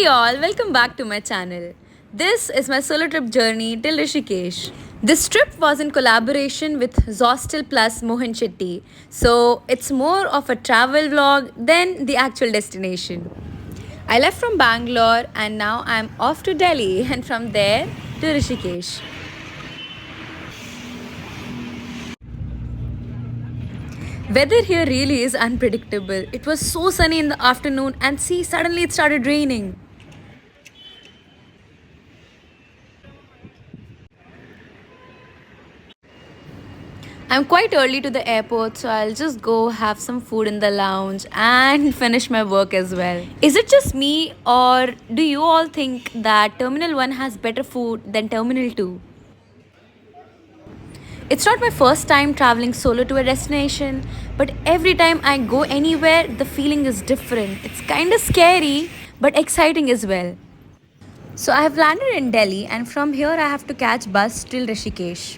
Hey y'all, welcome back to my channel. This is my solo trip journey till Rishikesh. This trip was in collaboration with Zostel plus Mohan Shetty, so it's more of a travel vlog than the actual destination. I left from Bangalore and now I'm off to Delhi and from there to Rishikesh. Weather here really is unpredictable. It was so sunny in the afternoon and see suddenly it started raining. I'm quite early to the airport, so I'll just go have some food in the lounge and finish my work as well. Is it just me, or do you all think that Terminal 1 has better food than Terminal 2? It's not my first time traveling solo to a destination, but every time I go anywhere, the feeling is different. It's kind of scary, but exciting as well. So I have landed in Delhi, and from here I have to catch bus till Rishikesh.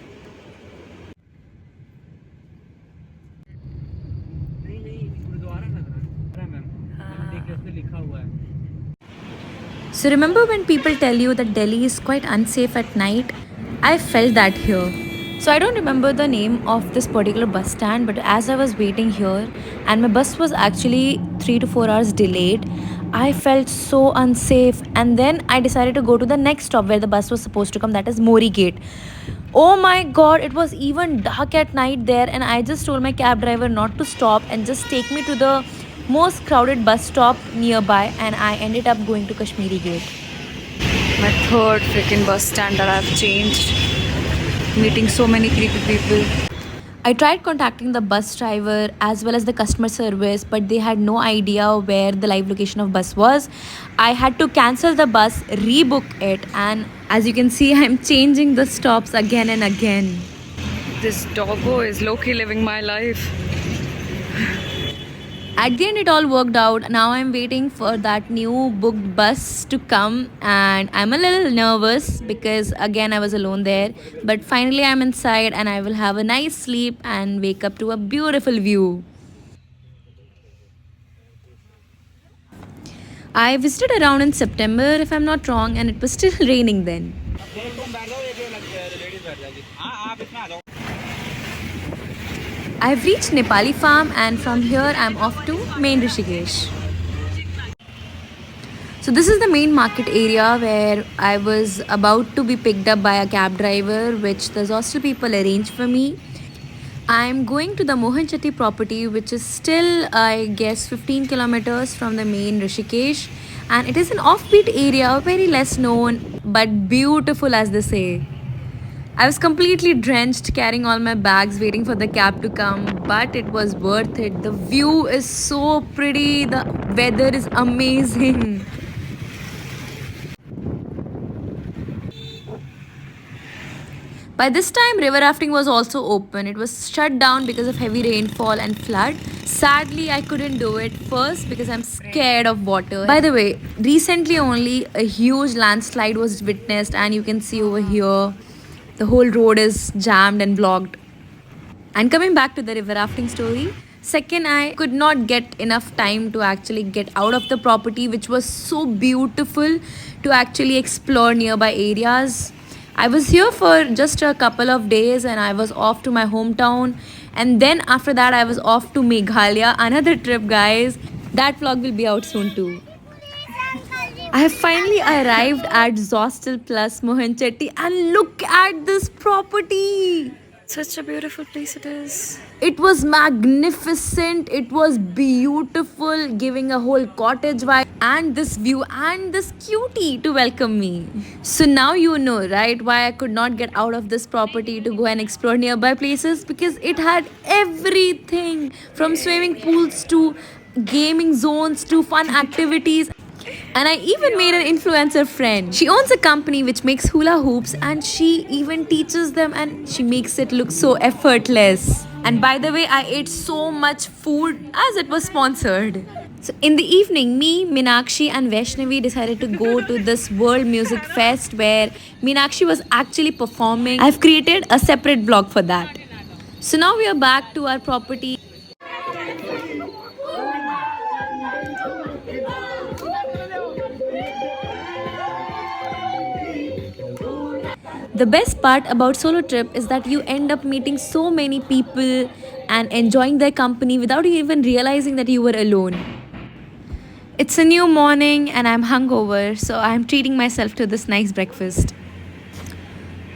So remember when people tell you that Delhi is quite unsafe at night? I felt that here. So I don't remember the name of this particular bus stand, but as I was waiting here and my bus was actually 3 to 4 hours delayed, I felt so unsafe, and then I decided to go to the next stop where the bus was supposed to come, that is Mori Gate. Oh my god, it was even dark at night there, and I just told my cab driver not to stop and just take me to the most crowded bus stop nearby, and I ended up going to Kashmiri Gate. My third freaking bus stand that I've changed. Meeting so many creepy people. I tried contacting the bus driver as well as the customer service, but they had no idea where the live location of bus was. I had to cancel the bus, rebook it, and as you can see, I'm changing the stops again and again. This doggo is low-key living my life. At the end, it all worked out. Now I'm waiting for that new booked bus to come, and I'm a little nervous because again I was alone there. But finally, I'm inside, and I will have a nice sleep and wake up to a beautiful view. I visited around in September, if I'm not wrong, and it was still raining then. I've reached Nepali Farm, and from here I'm off to main Rishikesh. So this is the main market area where I was about to be picked up by a cab driver, which the hostel people arranged for me. I'm going to the Mohan Chetty property, which is still, I guess, 15 kilometers from the main Rishikesh. And it is an offbeat area, very less known, but beautiful as they say. I was completely drenched carrying all my bags waiting for the cab to come, but it was worth it. The view is so pretty, the weather is amazing. By this time, river rafting was also open. It was shut down because of heavy rainfall and flood. Sadly, I couldn't do it first because I'm scared of water. By the way, recently only a huge landslide was witnessed, and you can see over here the whole road is jammed and blocked. And coming back to the river rafting story, second, I could not get enough time to actually get out of the property, which was so beautiful, to actually explore nearby areas. I was here for just a couple of days and I was off to my hometown. And then after that, I was off to Meghalaya, another trip, guys. That vlog will be out soon too. I have finally arrived at Zostel plus Mohan Chetty, and look at this property. Such a beautiful place it is. It was magnificent. It was beautiful, giving a whole cottage vibe, and this view and this cutie to welcome me. So now you know, right, why I could not get out of this property to go and explore nearby places, because it had everything from swimming pools to gaming zones to fun activities. And I even made an influencer friend. She owns a company which makes hula hoops, and she even teaches them, and she makes it look so effortless. And by the way, I ate so much food as it was sponsored. So in the evening, me, Meenakshi and Vaishnavi decided to go to this World Music Fest where Meenakshi was actually performing. I've created a separate vlog for that. So now we are back to our property. The best part about solo trip is that you end up meeting so many people and enjoying their company without you even realizing that you were alone. It's a new morning and I'm hungover, so I'm treating myself to this nice breakfast.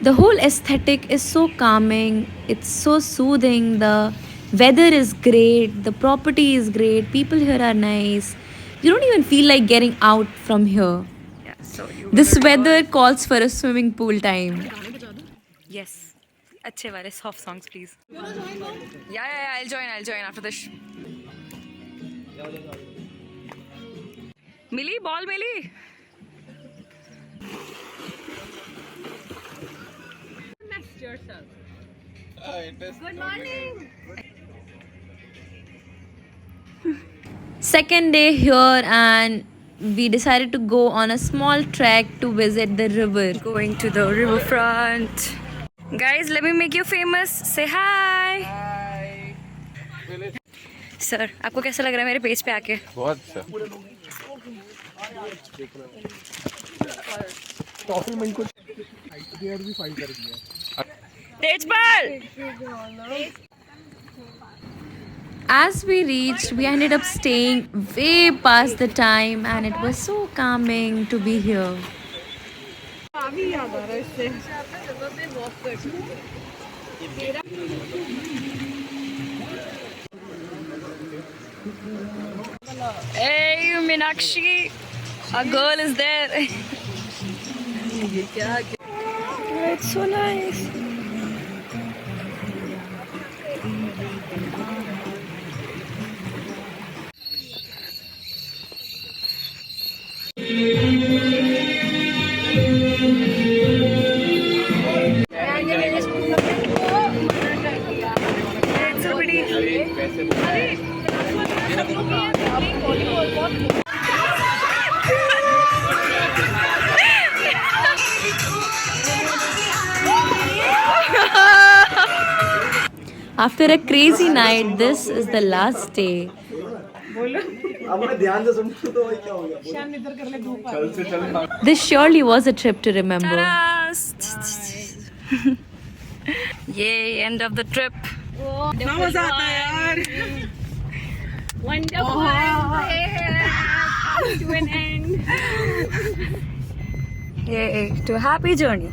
The whole aesthetic is so calming, it's so soothing. The weather is great, the property is great, people here are nice. You don't even feel like getting out from here. Yeah, so you This weather calls for a swimming pool time. yes. अच्छे वाले soft songs, please. Yeah. I'll join after this. मिली ball मिली. Second day here, and we decided to go on a small trek to visit the river. Going to the riverfront. Guys, let me make you famous. Say hi. Hi. Sir, आपको कैसा लग रहा है मेरे page पे आके? बहुत अच्छा. Tejpal. As we reached, we ended up staying way past the time, and it was so calming to be here. Hey, Meenakshi, a girl is there. It's so nice. It's so pretty. After a crazy night, this is the last day. This surely was a trip to remember. Yay, end of the trip. Wonderful. To an end. Yay, to a happy journey.